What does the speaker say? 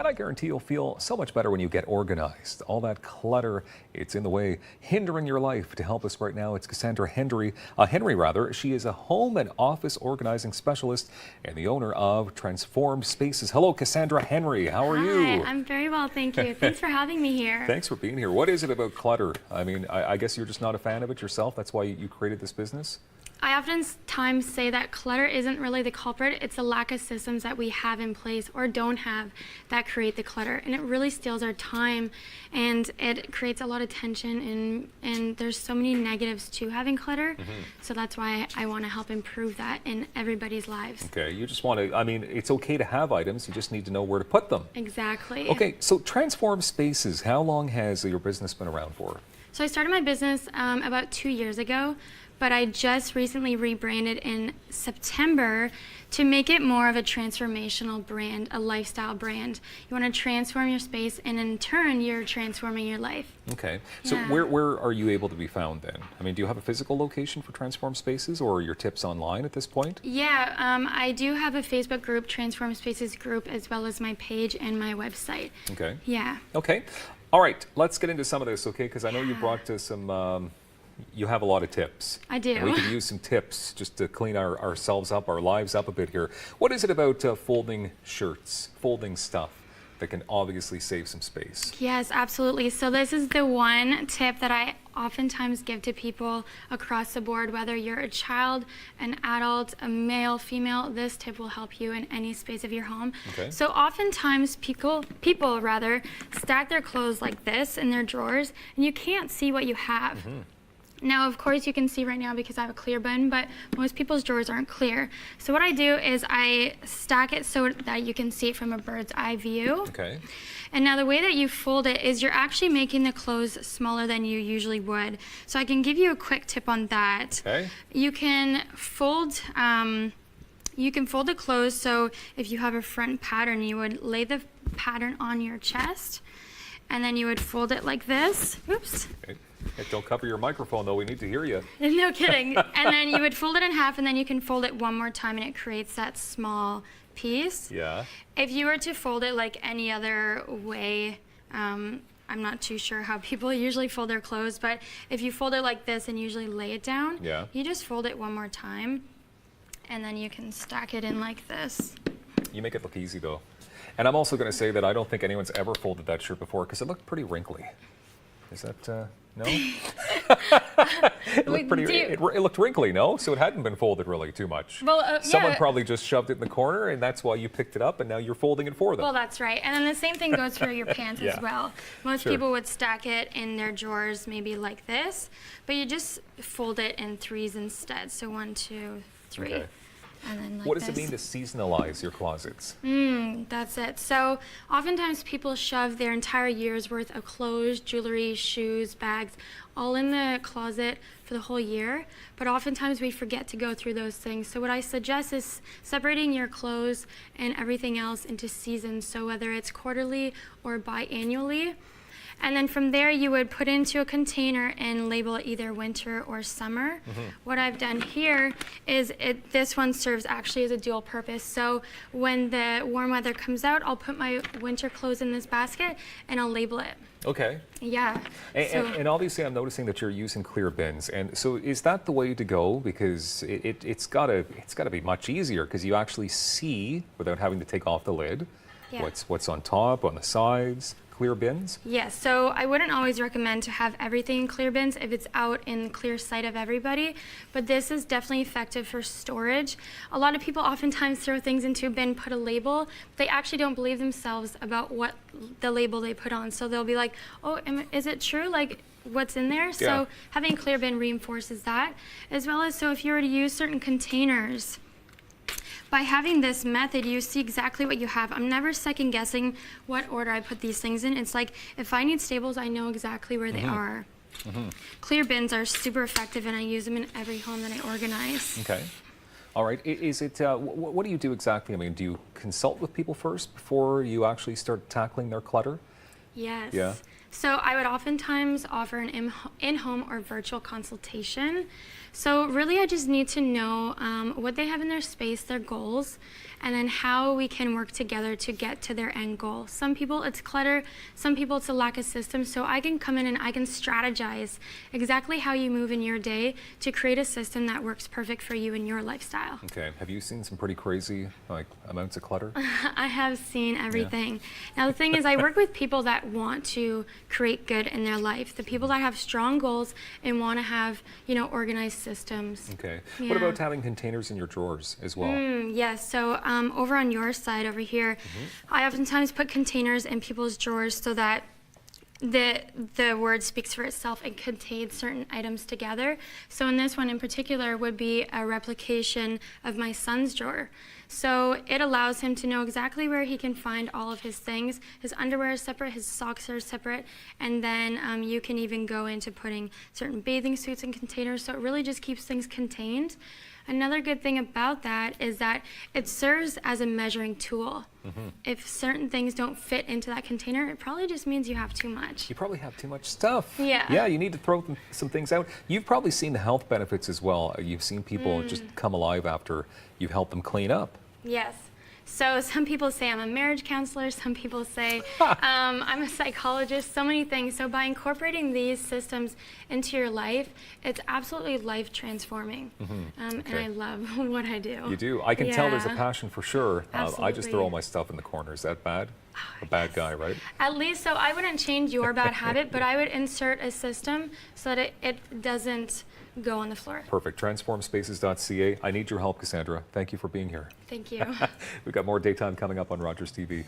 And I guarantee you'll feel so much better when you get organized. All that clutter, it's in the way, hindering your life. To help us right now, it's Cassandra Henry. She is a home and office organizing specialist and the owner of Transformed Spaces. Hello, Cassandra Henry. How are you? Hi, I'm very well, thank you. Thanks for having me here. Thanks for being here. What is it about clutter? I mean, I guess you're just not a fan of it yourself. That's why you created this business? I oftentimes say that clutter isn't really the culprit. It's a lack of systems that we have in place or don't have that create the clutter. And it really steals our time and it creates a lot of tension and there's so many negatives to having clutter. So that's why I want to help improve that in everybody's lives. Okay, you just want to, I mean, it's okay to have items, you just need to know where to put them. Exactly. Okay, so Transform Spaces, how long has your business been around for? So I started my business about 2 years ago, but I just recently rebranded in September to make it more of a transformational brand, a lifestyle brand. You want to transform your space and in turn you're transforming your life. Okay, so Yeah. where are you able to be found then? I mean, do you have a physical location for Transform Spaces or are your tips online at this point? Yeah, I do have a Facebook group, Transform Spaces group, as well as my page and my website. Okay. Yeah. Okay, all right, let's get into some of this, okay? Because I know you brought some, you have a lot of tips. I do. And we could use some tips just to clean ourselves up, our lives up a bit here. What is it about folding shirts, folding stuff that can obviously save some space? Yes, absolutely. So this is the one tip that I oftentimes give to people across the board, whether you're a child, an adult, a male, female, this tip will help you in any space of your home. Okay. So oftentimes people stack their clothes like this in their drawers and you can't see what you have. Now, of course, you can see right now because I have a clear bin, but most people's drawers aren't clear. So what I do is I stack it so that you can see it from a bird's eye view. Okay. And now the way that you fold it is you're actually making the clothes smaller than you usually would. So I can give you a quick tip on that. Okay. You can fold the clothes, so if you have a front pattern, you would lay the pattern on your chest, and then you would fold it like this. Oops. Okay. Hey, don't cover your microphone though, we need to hear you. No kidding. And then you would fold it in half and then you can fold it one more time and it creates that small piece. Yeah. If you were to fold it like any other way, I'm not too sure how people usually fold their clothes, but if you fold it like this and usually lay it down, Yeah. you just fold it one more time and then you can stack it in like this. You make it look easy though. And I'm also going to say that I don't think anyone's ever folded that shirt before because it looked pretty wrinkly. Is that, no? It looked wrinkly, no? So it hadn't been folded really too much. Well, Someone yeah. probably just shoved it in the corner and that's why you picked it up and now you're folding it for them. Well, that's right. And then the same thing goes for your pants Yeah. as well. Most Sure. people would stack it in their drawers maybe like this, but you just fold it in threes instead. So 1, 2, 3. Okay. And then like What does this. it mean to seasonalize your closets? That's it. So oftentimes people shove their entire year's worth of clothes, jewelry, shoes, bags, all in the closet for the whole year. But oftentimes we forget to go through those things. So what I suggest is separating your clothes and everything else into seasons. So whether it's quarterly or biannually. And then from there, you would put into a container and label it either winter or summer. What I've done here is this one serves actually as a dual purpose. So when the warm weather comes out, I'll put my winter clothes in this basket and I'll label it. Okay. Yeah. And obviously I'm noticing that you're using clear bins. And so is that the way to go? Because it's gotta be much easier because you actually see, without having to take off the lid, Yeah. what's on top, on the sides. Clear bins? Yes, so I wouldn't always recommend to have everything in clear bins if it's out in clear sight of everybody, but this is definitely effective for storage. A lot of people oftentimes throw things into a bin, put a label, but they actually don't believe themselves about what the label they put on. So they'll be like, oh, is it true? Like, what's in there? Yeah. So having a clear bin reinforces that, as well as so if you were to use certain containers, by having this method, you see exactly what you have. I'm never second guessing what order I put these things in. It's like, if I need staples, I know exactly where they are. Clear bins are super effective and I use them in every home that I organize. Okay. All right. Is it, what do you do exactly? I mean, do you consult with people first before you actually start tackling their clutter? Yes. Yeah. So I would oftentimes offer an in-home or virtual consultation. So really I just need to know what they have in their space, their goals, and then how we can work together to get to their end goal. Some people it's clutter, some people it's a lack of system, so I can come in and I can strategize exactly how you move in your day to create a system that works perfect for you and your lifestyle. Okay, have you seen some pretty crazy amounts of clutter? I have seen everything. Now the thing is, I work with people that want to create good in their life, the people that have strong goals and want to have, organized systems. Okay, Yeah. What about having containers in your drawers as well? Yes, so over on your side over here, I oftentimes put containers in people's drawers so that the word speaks for itself and contains certain items together. So in this one in particular would be a replication of my son's drawer. So it allows him to know exactly where he can find all of his things. His underwear is separate, his socks are separate, and then you can even go into putting certain bathing suits in containers, so it really just keeps things contained. Another good thing about that is that it serves as a measuring tool. If certain things don't fit into that container, it probably just means you have too much. You probably have too much stuff. Yeah. Yeah, you need to throw some things out. You've probably seen the health benefits as well. You've seen people just come alive after you've helped them clean up. Yes. So some people say I'm a marriage counselor, some people say I'm a psychologist, so many things. So by incorporating these systems into your life, it's absolutely life transforming. And I love what I do. You do. I can tell there's a Yeah. passion for sure. I just Absolutely. throw all my stuff in the corner. Is that bad? A bad guy, right? At least, so I wouldn't change your bad habit, but I would insert a system so that it doesn't go on the floor. Perfect. Transformspaces.ca. I need your help, Cassandra. Thank you for being here. Thank you. We've got more daytime coming up on Rogers TV.